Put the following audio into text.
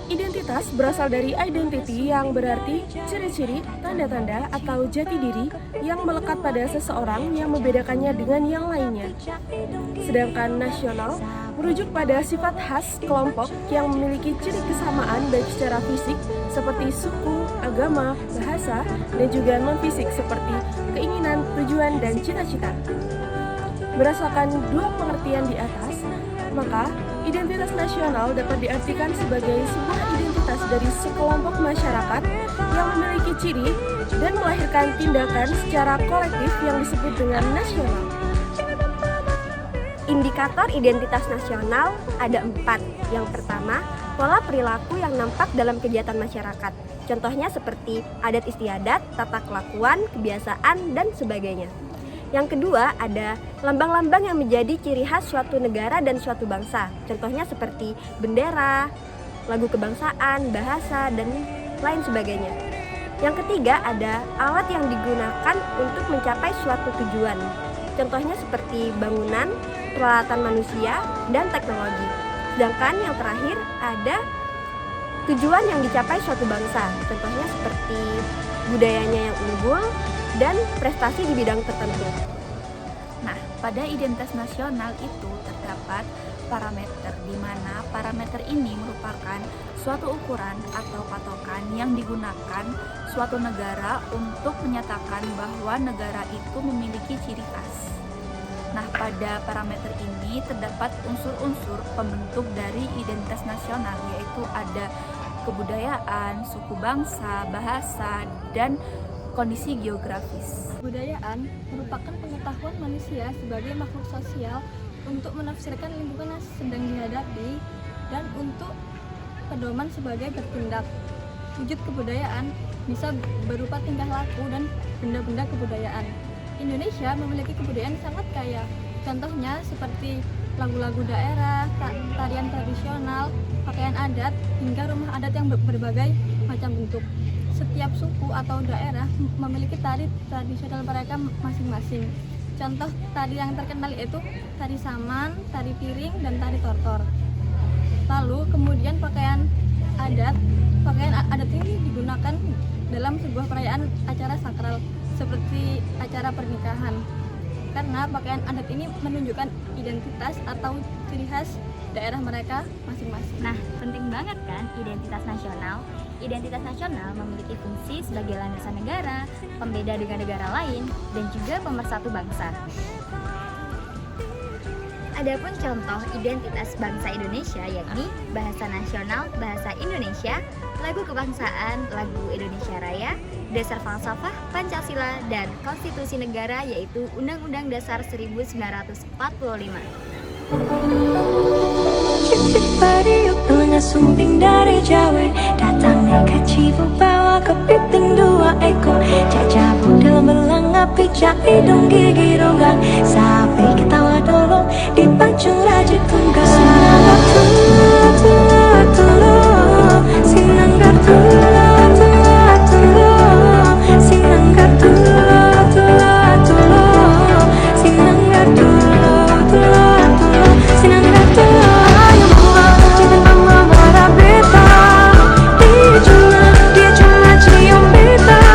Identitas berasal dari identity yang berarti ciri-ciri, tanda-tanda, atau jati diri yang melekat pada seseorang yang membedakannya dengan yang lainnya. Sedangkan nasional merujuk pada sifat khas kelompok yang memiliki ciri kesamaan baik secara fisik seperti suku, agama, bahasa, dan juga non-fisik seperti keinginan, tujuan, dan cita-cita. Berdasarkan dua pengertian di atas, maka identitas nasional dapat diartikan sebagai sebuah identitas dari sekelompok masyarakat yang memiliki ciri dan melahirkan tindakan secara kolektif yang disebut dengan nasional. Indikator identitas nasional ada 4. Yang pertama, pola perilaku yang nampak dalam kegiatan masyarakat. Contohnya seperti adat istiadat, tata kelakuan, kebiasaan, dan sebagainya. Yang kedua, ada lambang-lambang yang menjadi ciri khas suatu negara dan suatu bangsa. Contohnya seperti bendera, lagu kebangsaan, bahasa, dan lain sebagainya. Yang ketiga, ada alat yang digunakan untuk mencapai suatu tujuan. Contohnya seperti bangunan, peralatan manusia, dan teknologi. Sedangkan yang terakhir, ada tujuan yang dicapai suatu bangsa. Contohnya seperti budayanya yang unggul, dan prestasi di bidang tertentu. Nah, pada identitas nasional itu terdapat parameter, di mana parameter ini merupakan suatu ukuran atau patokan yang digunakan suatu negara untuk menyatakan bahwa negara itu memiliki ciri khas. Nah, pada parameter ini terdapat unsur-unsur pembentuk dari identitas nasional, yaitu ada kebudayaan, suku bangsa, bahasa, dan kondisi geografis. Kebudayaan merupakan pengetahuan manusia sebagai makhluk sosial untuk menafsirkan lingkungan yang sedang dihadapi dan untuk pedoman sebagai bertindak. Wujud kebudayaan bisa berupa tingkah laku dan benda-benda kebudayaan. Indonesia memiliki kebudayaan sangat kaya. Contohnya seperti lagu-lagu daerah, tarian tradisional, pakaian adat, hingga rumah adat yang berbagai macam bentuk. Setiap suku atau daerah memiliki tari tradisional mereka masing-masing. Contoh tari yang terkenal yaitu tari saman, tari piring, dan tari tortor. Lalu kemudian pakaian adat ini digunakan dalam sebuah perayaan acara sakral seperti acara pernikahan. Karena pakaian adat ini menunjukkan identitas atau ciri khas daerah mereka masing-masing. Nah, penting banget kan identitas nasional? Identitas nasional memiliki fungsi sebagai landasan negara, pembeda dengan negara lain, dan juga pemersatu bangsa. Adapun contoh identitas bangsa Indonesia yakni bahasa nasional, bahasa Indonesia, lagu kebangsaan, lagu Indonesia Raya, dasar falsafah, Pancasila, dan konstitusi negara yaitu Undang-Undang Dasar 1945. Punya sumbing dari Jawa, datangnya ke Cibu bawa kepiting 2 ekor, jajah budel belang api, hidung gigi ronggang,